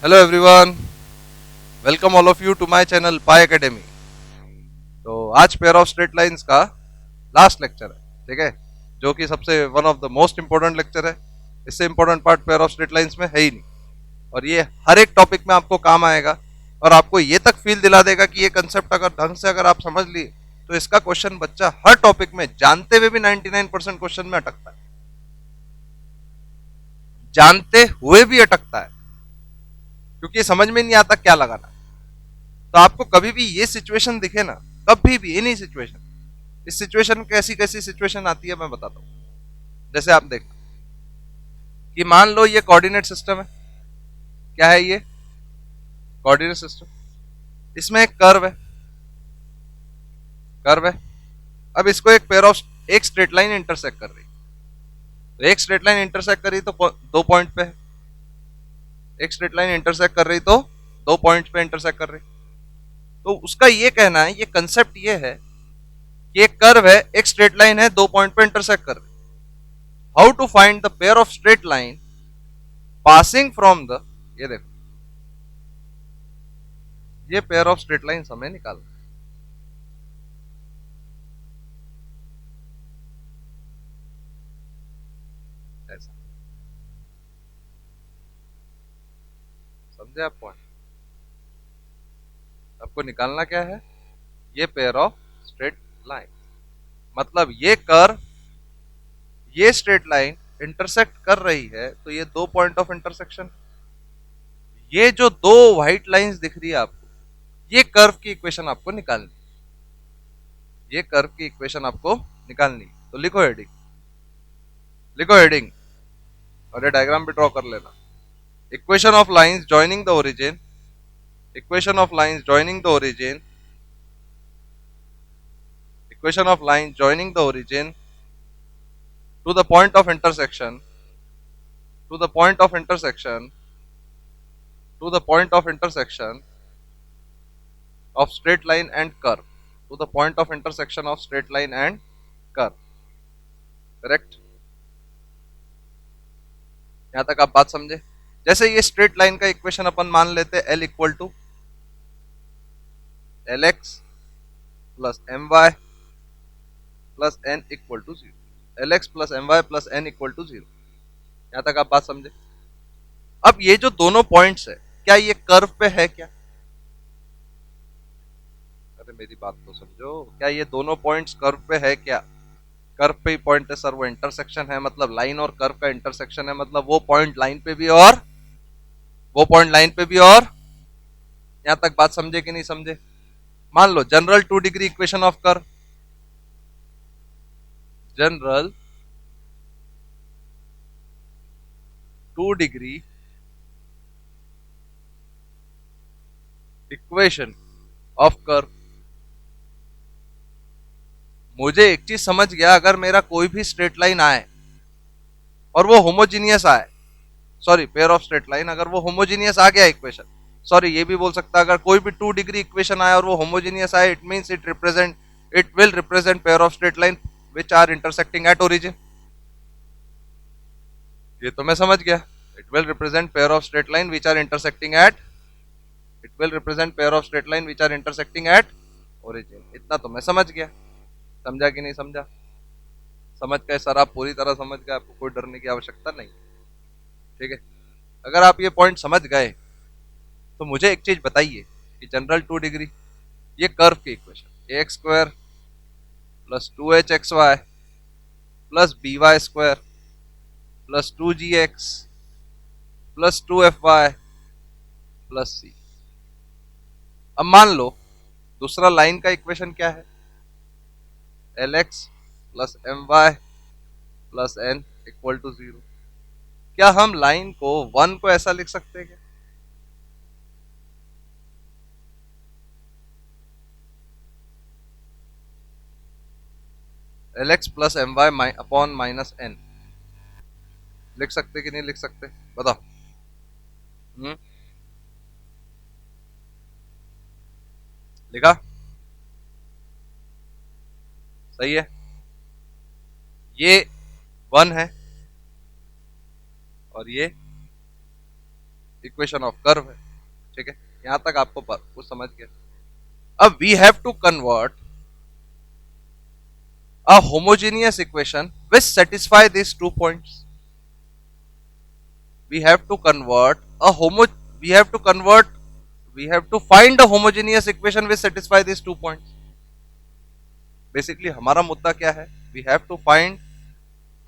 Hello everyone, welcome all of you to my channel Pi Academy. तो आज pair of straight lines का last lecture है, ठीक है, जो कि सबसे one of the most important lecture है। इससे important part pair of straight lines में है ही नहीं, और ये हर एक टॉपिक में आपको काम आएगा और आपको ये तक फील दिला देगा कि ये कंसेप्ट अगर ढंग से अगर आप समझ लिए तो इसका क्वेश्चन बच्चा हर टॉपिक में जानते हुए भी 99% क्वेश्चन में अटकता है, जानते हुए भी अटकता है, क्योंकि समझ में नहीं आता क्या लगाना है। तो आपको कभी भी ये सिचुएशन दिखे ना, कभी भी एनी सिचुएशन, इस सिचुएशन कैसी कैसी सिचुएशन आती है मैं बताता हूं। जैसे आप देखना कि मान लो ये कोऑर्डिनेट सिस्टम है। क्या है ये? Coordinate system. इसमें एक कर्व है, कर्व है। अब इसको एक पेयर ऑफ एक स्ट्रेट लाइन इंटरसेक्ट कर रही, तो एक स्ट्रेट लाइन इंटरसेक्ट कर रही तो दो पॉइंट पे है। एक स्ट्रेट लाइन इंटरसेक्ट कर रही तो दो पॉइंट पे इंटरसेक्ट कर रही। तो उसका ये कहना है, ये कंसेप्ट ये है कि एक कर्व है, एक स्ट्रेट लाइन है, दो पॉइंट पे इंटरसेक्ट कर रही। How to find the pair of straight line passing from the, ये देखो, ये पेयर ऑफ स्ट्रेट लाइन हमें निकालना है। ऐसा समझे आप पॉइंट? आपको निकालना क्या है? ये पेयर ऑफ स्ट्रेट लाइन, मतलब ये कर्व, ये स्ट्रेट लाइन इंटरसेक्ट कर रही है, तो ये दो पॉइंट ऑफ इंटरसेक्शन। ये जो दो व्हाइट लाइंस दिख रही है आपको, ये कर्व की इक्वेशन आपको निकालनी, ये कर्व की इक्वेशन आपको निकालनी। तो लिखो हेडिंग, लिखो हेडिंग, और ये डायग्राम भी ड्रॉ कर लेना। Equation of lines joining the origin, equation of lines joining the origin, equation of line joining the origin to the point of intersection, to the point of intersection, to the point of intersection of straight line and curve, to the point of intersection of straight line and curve, correct? यहां तक आप बात समझे? जैसे ये straight line का equation अपन मान लेते हैं L equal to l x plus m y plus n equal to zero, l x plus m y plus n equal to zero. यहां तक आप बात समझे? अब ये जो दोनों पॉइंट्स है, क्या ये कर्व पे है क्या? अरे मेरी बात तो समझो, क्या ये दोनों पॉइंट्स कर्व पे है क्या? कर्व पे ही पॉइंट है सर, वो इंटरसेक्शन है, मतलब लाइन और कर्व का इंटरसेक्शन है, मतलब वो पॉइंट लाइन पे भी और वो पॉइंट लाइन पे भी। और यहां तक बात समझे कि नहीं समझे? मान लो general 2 degree equation of curve, general 2 degree equation of curve. मुझे एक चीज समझ गया, अगर मेरा कोई भी स्ट्रेट लाइन आए और वो होमोजीनियस आए, sorry pair of straight line, अगर वो होमोजीनियस आ गया इक्वेशन, सॉरी ये भी बोल सकता, अगर कोई भी 2 डिग्री इक्वेशन आए और वो होमोजीनियस आए, it means it will represent pair of straight line which are intersecting at origin. ये तो मैं समझ गया, it will represent pair of straight line which are intersecting at, it will represent pair of straight line which are intersecting at origin. इतना तो मैं समझ गया। समझा कि नहीं समझा? समझ गए सर, आप पूरी तरह समझ गए, आपको कोई डरने की आवश्यकता नहीं, ठीक है। अगर आप ये पॉइंट समझ गए तो मुझे एक चीज बताइए कि जनरल 2 डिग्री, ये कर्व की equation a x square plus 2h(xy) plus by² plus 2gx plus 2fy plus c। अब मान लो दूसरा लाइन का इक्वेशन क्या है? lx plus my plus n equal to zero. क्या हम लाइन को वन को ऐसा लिख सकते हैं क्या? lx plus my upon minus n लिख सकते कि नहीं लिख सकते? बताओ। लिखा? सही है। ये वन है और ये इक्वेशन ऑफ कर्व है। ठीक है, यहां तक आपको कुछ समझ गया। अब we have to convert a homogeneous equation which satisfy these 2 points. We have to convert a homo we have to convert we have to find a homogeneous equation which satisfy these 2 points. Basically हमारा मुद्दा क्या है? We have to find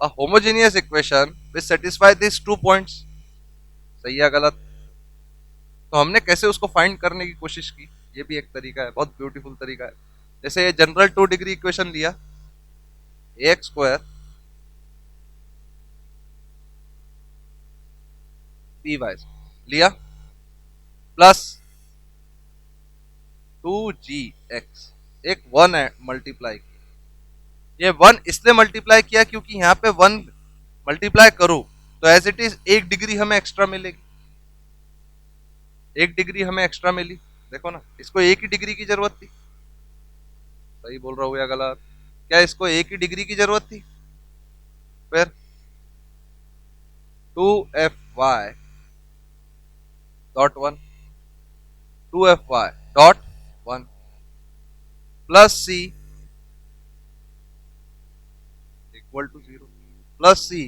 a homogeneous equation which satisfy these 2 points. सही है गलत? तो हमने कैसे उसको फाइंड करने की कोशिश की, ये भी एक तरीका है, बहुत ब्यूटीफुल तरीका है। जैसे ये जनरल 2 डिग्री इक्वेशन लिया, एक्स स्क्वायर पी वाई लिया प्लस 2gx, एक वन मल्टीप्लाई किया। ये वन इसलिए मल्टीप्लाई किया क्योंकि यहाँ पे वन मल्टीप्लाई करो तो एज इट इज 1 डिग्री हमें एक्स्ट्रा मिलेगी, 1 डिग्री हमें एक्स्ट्रा मिली। देखो ना, इसको 1 ही डिग्री की जरूरत थी। सही बोल रहा हूँ या गलत? क्या इसको 1 ही डिग्री की जरूरत थी? फिर 2fy.1 2fy.1 plus c equal to 0 plus c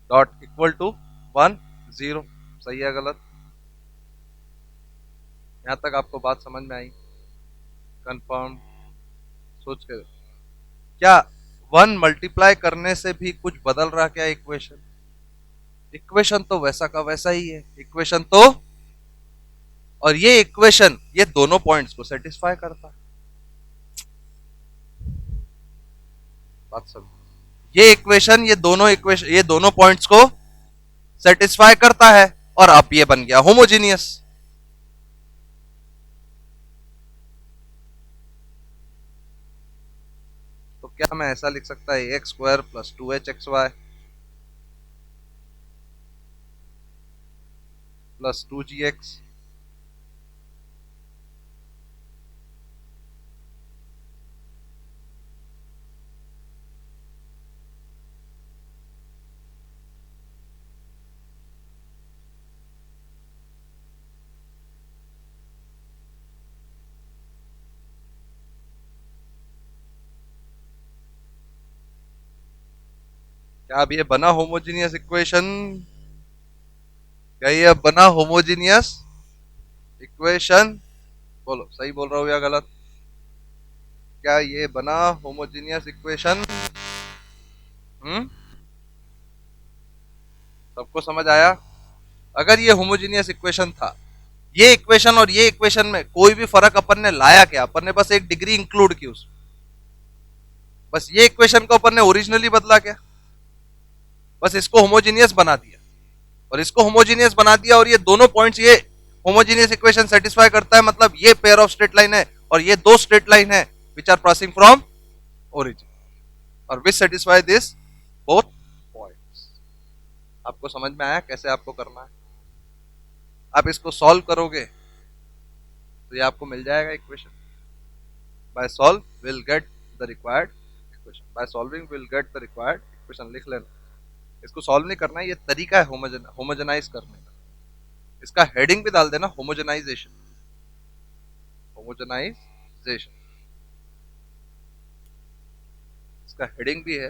dot equal to 1 0। सही है गलत? यहां तक आपको बात समझ में आई? कंफर्म? सोच के क्या 1 मल्टीप्लाई करने से भी कुछ बदल रहा क्या इक्वेशन? इक्वेशन तो वैसा का वैसा ही है, इक्वेशन तो, और ये इक्वेशन ये दोनों पॉइंट्स को सेटिस्फाई करता है। बात समझ? ये इक्वेशन ये दोनों पॉइंट्स को सेटिस्फाई करता है और अब ये बन गया होमोजीनियस। तो क्या मैं ऐसा लिख सकता है x square plus 2hxy plus 2gx क्या अब ये बना होमोजीनियस इक्वेशन? क्या ये बना होमोजीनियस इक्वेशन? बोलो, सही बोल रहा हूं या गलत? क्या ये बना होमोजीनियस इक्वेशन? सबको समझ आया? अगर ये होमोजीनियस इक्वेशन था, ये इक्वेशन और ये इक्वेशन में कोई भी फर्क अपन ने लाया क्या? अपन ने बस 1 डिग्री इंक्लूड की उसमें, बस ये इक्वेशन को अपन ने ओरिजिनली बदला क्या? बस इसको होमोजीनियस बना दिया और इसको होमोजीनियस बना दिया, और ये दोनों पॉइंट्स ये होमोजीनियस इक्वेशन सेटिस्फाई करता है। मतलब ये पेयर ऑफ स्ट्रेट लाइन है और ये दो स्ट्रेट लाइन है which are passing from origin, और which satisfy this both points. आपको समझ में आया कैसे आपको करना है? आप इसको सॉल्व करोगे तो ये आपको मिल जाएगा equation. By solve will get the required equation, by solving will get the required equation. लिख लेना, इसको सॉल्व नहीं करना है, ये तरीका है होमोजेनाइज करने का। इसका हेडिंग भी डाल देना, होमोजेनाइजेशन, होमोजेनाइजेशन इसका हेडिंग भी है।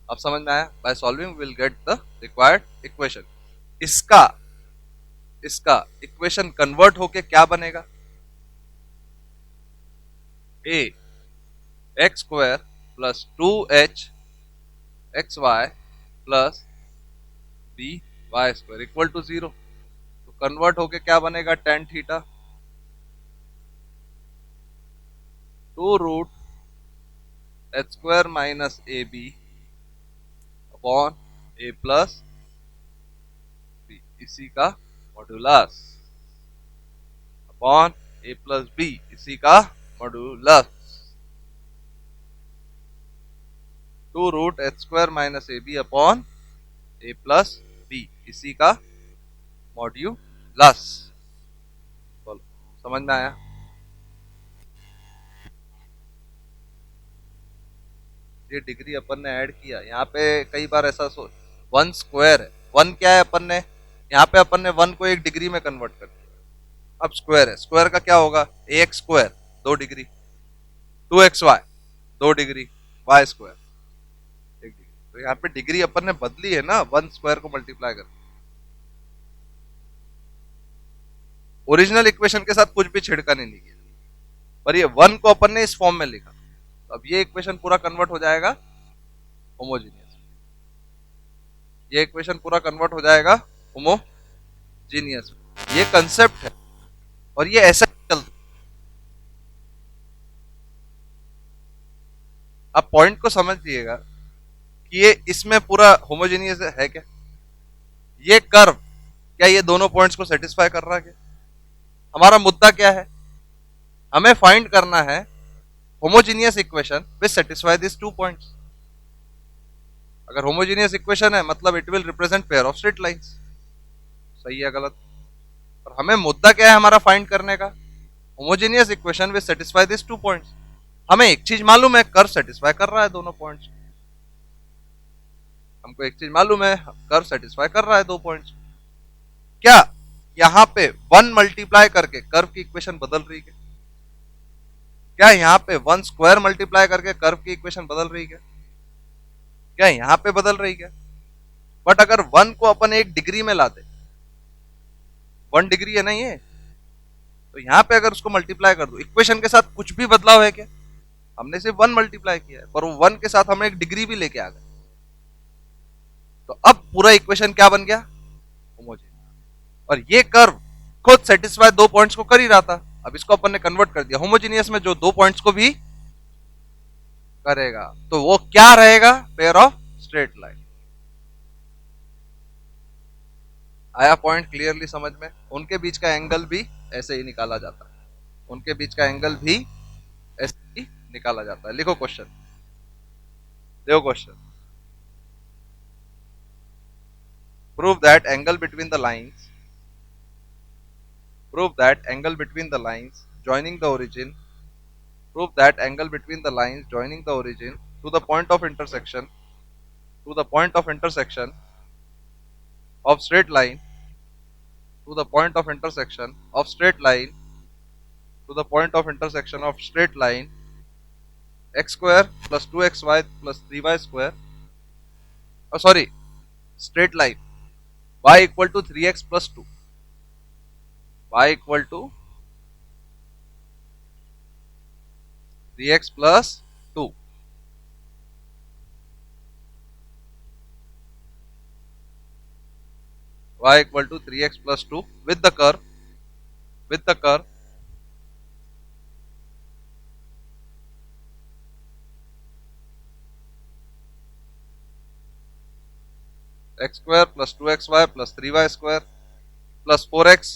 अब समझ में आया? By solving will get the required equation. इसका इसका इक्वेशन कन्वर्ट होके क्या बनेगा? A x square plus 2h x y plus b y square equal to 0। तो कन्वर्ट होके क्या बनेगा? tan theta 2 root h square minus a b upon a plus b, इसी का modulus, upon a plus b, इसी का modulus. 2 root h square minus a b upon a plus b, इसी का मॉड्यूलस। बोलो, समझ में आया? ये डिग्री अपन ने ऐड किया यहाँ पे। कई बार ऐसा सोच, 1 स्क्वायर है, 1 क्या है अपन ने यहाँ पे अपन ने 1 को 1 डिग्री में कन्वर्ट कर दिया। अब स्क्वायर है, स्क्वायर का क्या होगा, a x square 2 degree, 2xy 2 degree, y square 1 degree. तो यहाँ पे डिग्री अपन ने बदली है ना, 1 स्क्वायर को मल्टीप्लाई कर। ओरिजिनल इक्वेशन के साथ कुछ भी छिड़काने नहीं किया, पर ये 1 को अपन ने इस फॉर्म में लिखा। तो अब ये इक्वेशन पूरा कन्वर्ट हो जाएगा होमोजीनियस, ये इक्वेशन पूरा कन्वर्ट हो जाएगा होमोजीनियस। ये कंसेप्ट है और ये ऐसा चलता। आप पॉइंट को समझिएगा कि ये इसमें पूरा होमोजीनियस है क्या, ये कर्व क्या ये दोनों पॉइंट्स को सेटिस्फाई कर रहा है क्या? हमारा मुद्दा क्या है, हमें फाइंड करना है homogeneous equation which satisfy this 2 points. अगर होमोजीनियस इक्वेशन है मतलब it will represent pair of straight lines. सही है गलत? और हमें मुद्दा क्या है हमारा फाइंड करने का, homogeneous equation which satisfy this 2 points. हमें एक चीज मालूम है, कर्व सेटिस्फाई कर रहा है दोनों पॉइंट्स। हमको एक चीज मालूम है, कर्व सेटिस्फाई कर रहा है 2 पॉइंट्स। क्या यहां पे 1 मल्टीप्लाई करके कर्व की इक्वेशन बदल रही है? क्या यहां पे 1 स्क्वायर मल्टीप्लाई करके कर्व की इक्वेशन बदल रही है? क्या यहां पे बदल रही है? बट अगर 1 को अपन 1 डिग्री में लाते, 1 डिग्री है ना ये, तो यहां पे अगर उसको मल्टीप्लाई कर दो, इक्वेशन के साथ कुछ भी बदलाव है क्या? हमने सिर्फ 1 मल्टीप्लाई किया है, पर वो 1 के साथ हम 1 डिग्री भी लेके आ गए। तो अब पूरा इक्वेशन क्या बन गया, होमोजीनियस। और ये कर्व खुद सेटिस्फाई 2 पॉइंट्स को कर ही रहा था, अब इसको अपन ने कन्वर्ट कर दिया होमोजीनियस में जो 2 पॉइंट्स को भी करेगा। तो वो क्या रहेगा, पेयर ऑफ स्ट्रेट लाइन। आया पॉइंट क्लियरली समझ में? उनके बीच का एंगल भी ऐसे ही निकाला जाता है, उनके बीच का एंगल भी ऐसे ही निकाला जाता है। लिखो क्वेश्चन, देखो question. Prove that angle between the lines, prove that angle between the lines joining the origin, prove that angle between the lines joining the origin to the point of intersection, to the point of intersection of straight line, to the point of intersection of straight line, to the point of intersection of straight line x square plus 2xy plus 3y square, oh sorry, straight line y equal to 3x plus 2, y equal to 3x plus 2, y equal to 3x plus 2 with the curve, with the curve x square plus 2xy plus 3y square plus 4x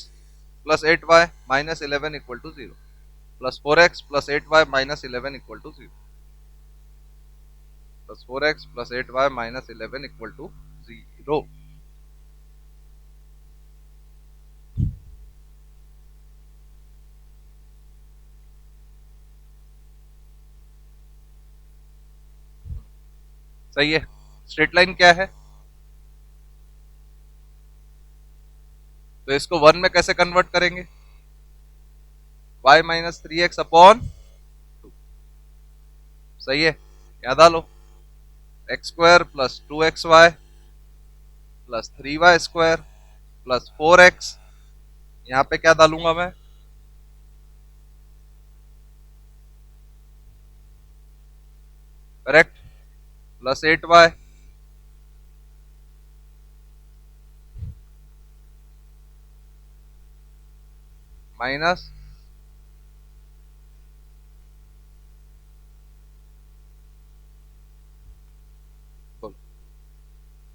plus 8y minus 11 equal to 0, plus 4x plus 8y minus 11 equal to 0, plus 4x plus 8y minus 11 equal to 0। सही है। Straight line क्या है, तो इसको 1 में कैसे convert करेंगे, y minus 3x upon 2। सही है, याद आ लो, x square plus 2xy plus 3y square plus 4x, यहां पे क्या डालूंगा मैं, करेक्ट, प्लस 8y माइनस,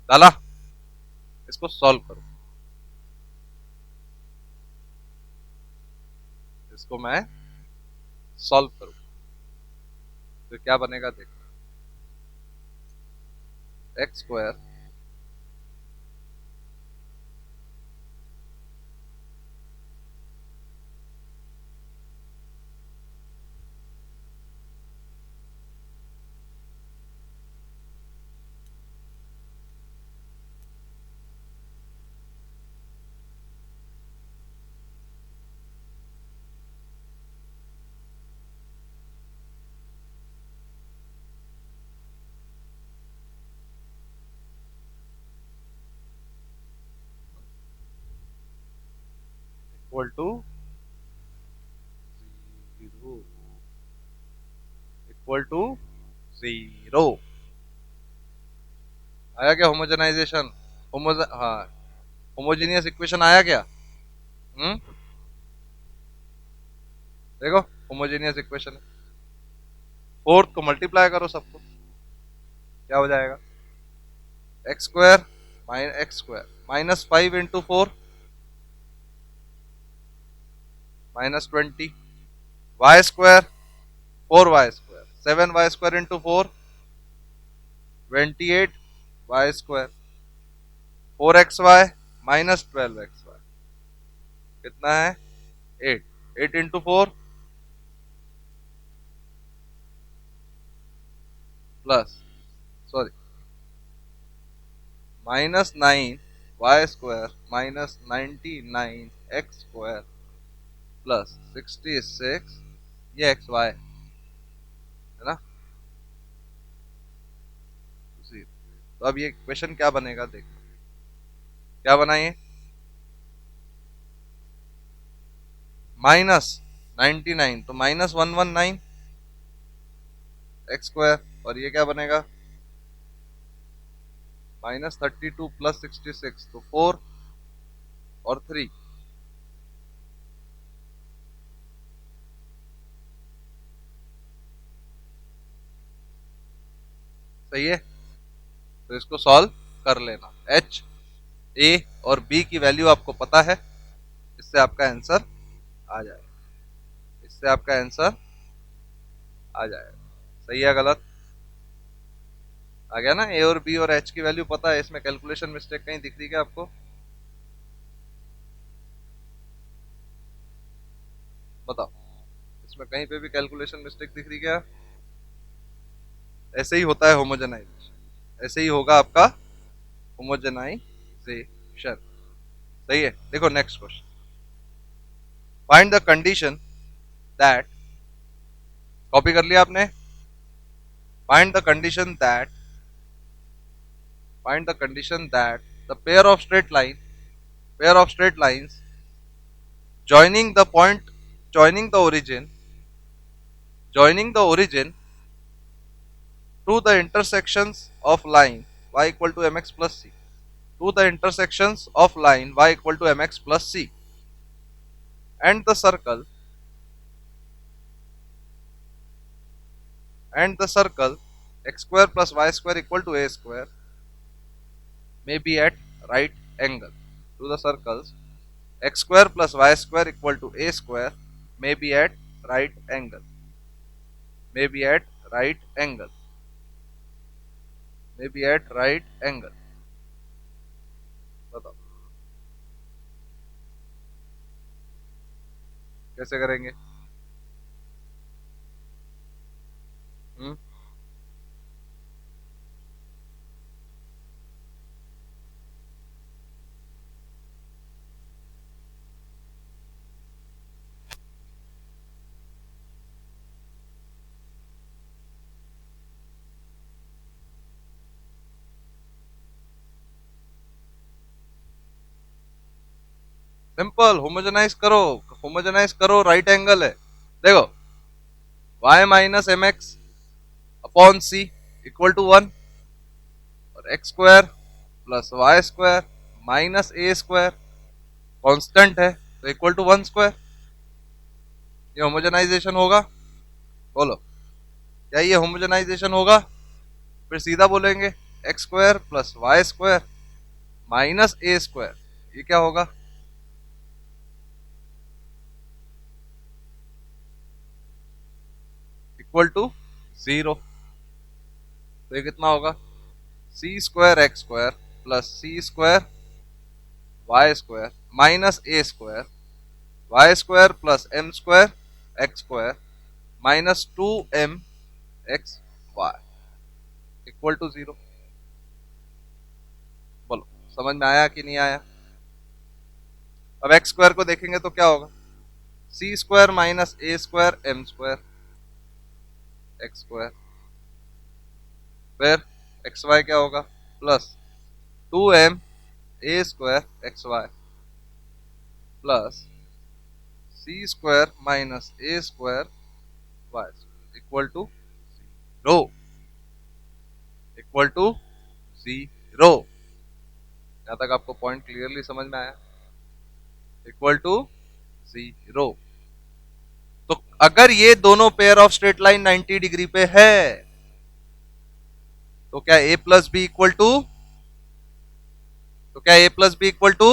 डाला, इसको सॉल्व करो, इसको मैं सॉल्व करूं तो क्या बनेगा, देखो, x square equal to 0, equal to 0। आया क्या होमोजेनाइजेशन? हाँ, होमोजेनियस इक्वेशन आया क्या? देखो, होमोजेनियस इक्वेशन है। फोर्थ को मल्टीप्लाई करो सबको, क्या हो जाएगा? X square minus 5 into 4 -20, y square 4y² 7y² into 4 28y², 4xy -12xy कितना है? 8, 8 into 4 plus, sorry, -9y² -99x² plus 66, ये xy है ना? तो अब ये क्वेश्चन क्या बनेगा, देखो क्या बनाइए। -99 तो -119x², और ये क्या बनेगा? -32 प्लस 66 तो 4 और 3, सही है। तो इसको सॉल्व कर लेना। एच, ए और बी की वैल्यू आपको पता है, इससे आपका आंसर आ जाएगा, इससे आपका आंसर आ जाएगा। सही है गलत? आ गया ना? ए और बी और एच की वैल्यू पता है, इसमें कैलकुलेशन मिस्टेक कहीं दिख रही है क्या आपको? बताओ, इसमें कहीं पे भी कैलकुलेशन मिस्टेक दिख रही है क्या? ऐसे ही होता है होमोजेनाइजेशन, ऐसे ही होगा आपका होमोजेनाइजेशन। सही है। देखो next question, find the condition that, copy कर लिया आपने? Find the condition that, find the condition that the pair of straight lines joining the point joining the origin joining the origin to the intersections of line y equal to mx plus c, to the intersections of line y equal to mx plus c and the circle x square plus y square equal to a square may be at right angle to the circles x square plus y square equal to a square may be at right angle, may be at right angle, may be at right angle। बताओ कैसे करेंगे? Hmm simple, homogenize करो, right angle है। देखो, y minus m x upon c equal to 1, और x square plus y square minus a square constant है तो equal to 1 square. ये होमोजेनाइजेशन होगा? बोलो, क्या ये होमोजेनाइजेशन होगा? फिर सीधा बोलेंगे x square plus y square minus a square, ये क्या होगा? Equal to 0। तो ये कितना होगा? C square x square plus c square y square minus a square y square plus m square x square minus 2m x y equal to 0। बोलो, समझ में आया कि नहीं आया? अब एक्स स्क्वायर को देखेंगे तो क्या होगा? C square minus a square m square x square, फिर एक्स वाई क्या होगा? Plus 2m a square x y plus c square minus a square y equal to zero, equal to 0। यहां तक आपको पॉइंट क्लियरली समझ में आया? Equal to 0। तो अगर ये दोनों pair of straight line 90 degree पे है तो क्या a plus b equal to, तो क्या a plus b equal to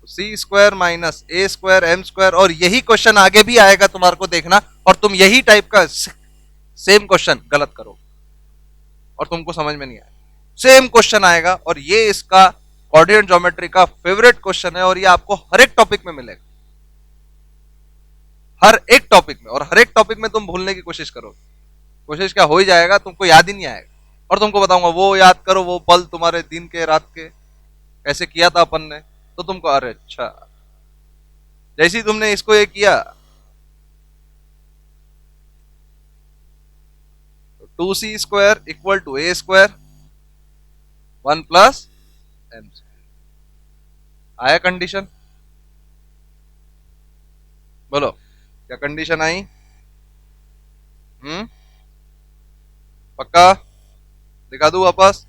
c square minus a square m square. और यही क्वेश्चन आगे भी आएगा तुम्हारे को देखना, और तुम यही टाइप का सेम क्वेश्चन गलत करो और तुमको समझ में नहीं आएगा। सेम क्वेश्चन आएगा और ये इसका कोऑर्डिनेट ज्योमेट्री का फेवरेट क्वेश्चन है और ये आपको हर एक टॉपिक में मिलेगा, हर एक टॉपिक में। और हर एक टॉपिक में तुम भूलने की कोशिश करो, कोशिश क्या हो ही जाएगा, तुमको याद ही नहीं आएगा। और तुमको बताऊंगा वो याद करो, वो पल तुम्हारे दिन के रात के कैसे किया था अपन ने, तो तुमको अरे अच्छा, जैसे ही तुमने इसको ये किया तो 2c square equal to a square 1 plus m. आया कंडीशन? बोलो क्या कंडीशन आई? पक्का दिखा दूं वापस?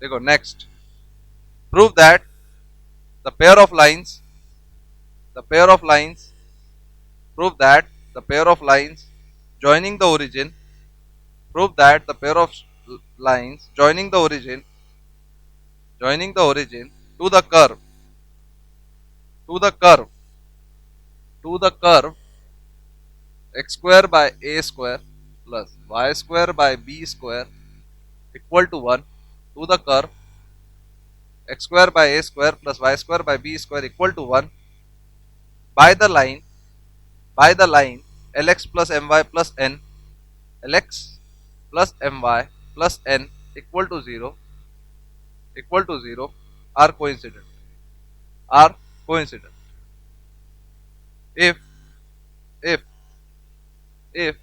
देखो next, prove that the pair of lines, the pair of lines, prove that the pair of lines joining the origin, prove that the pair of lines joining the origin, joining the origin to the curve, to the curve, to the curve x square by a square plus y square by b square equal to 1, to the curve x square by a square plus y square by b square equal to 1 by the line, by the line lx plus my plus n, lx plus my plus n equal to 0, equal to 0 are coincident, are coincident if if if